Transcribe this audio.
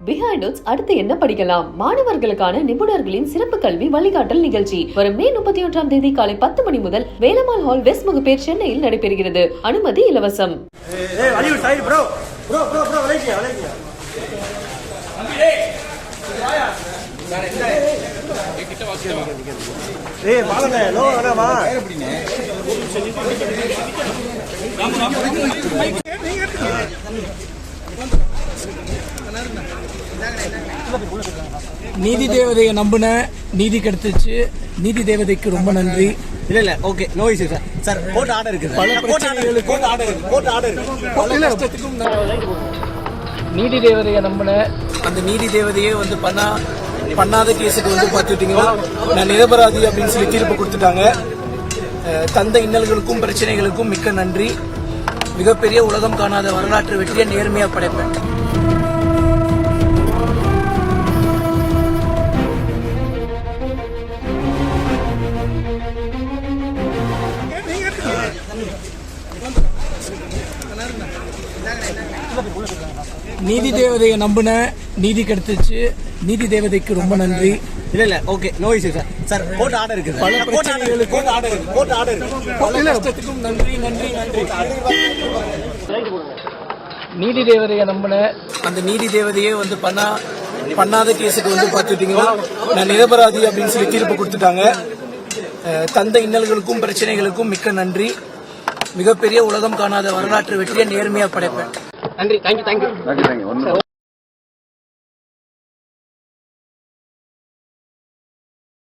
Behind notes அடுத்து என்ன படிக்கலாம் மாணவர்களுக்கான நிபுணர்களின் சிறப்பு கல்வி வழிகாட்டல் நிகழ்ச்சி வரும் மே 31ஆம் தேதி காலை 10 மணி முதல் வேலம்மாள் ஹால் வெஸ்ட் முகப்பேர் சென்னையில் நடைபெறுகிறது. அனுமதி இலவசம். நீதி தேவதையை நம்பின நீதி கிடைச்சிச்சு. நீதி தேவதைக்கு ரொம்ப நன்றி. இல்ல okay no issue sir. Sir court order இருக்கு. பல பிரச்சனைகளுக்கு கோர்ட் ஆர்டர் பல கஷ்டத்துக்கும் நீதி தேவதையை நம்பின அந்த நீதி தேவதையே வந்து பண்ணாத கேஸுக்கு வந்து பார்த்துட்டீங்கன்னா நான் நிரபராதி அப்படின்னு சொல்லி தீர்ப்பு கொடுத்துட்டாங்க. தந்த இன்னல்களுக்கும் பிரச்சனைகளுக்கும் மிக்க நன்றி. மிகப்பெரிய உலகம் காணாத வரலாற்று வெற்றியை நேர்மையா படைப்பேன். நீதி தேவதையை நம்பின நீதி கிடைச்சிச்சு. நீதி தேவதைக்கு ரொம்ப நன்றி. இல்ல okay no issue sir. Sir court order இருக்கு. பல பிரச்சனைகளுக்கு கோர்ட் ஆர்டர் பல கஷ்டத்துக்கும் நன்றி. நீதி தேவதையை நம்பின அந்த நீதி தேவதையே வந்து பண்ணாத கேஸுக்கு வந்து பார்த்துட்டீங்கன்னா நான் நிரபராதி அப்படின்னு சொல்லி தீர்ப்பு கொடுத்துட்டாங்க. தந்த இன்னல்களுக்கும் பிரச்சனைகளுக்கும் மிக்க நன்றி. மிகப்பெரிய உலகம் காணாத வரலாற்று வெற்றியை நேர்மையா படைப்பேன். நன்றி. தேங்க்யூ.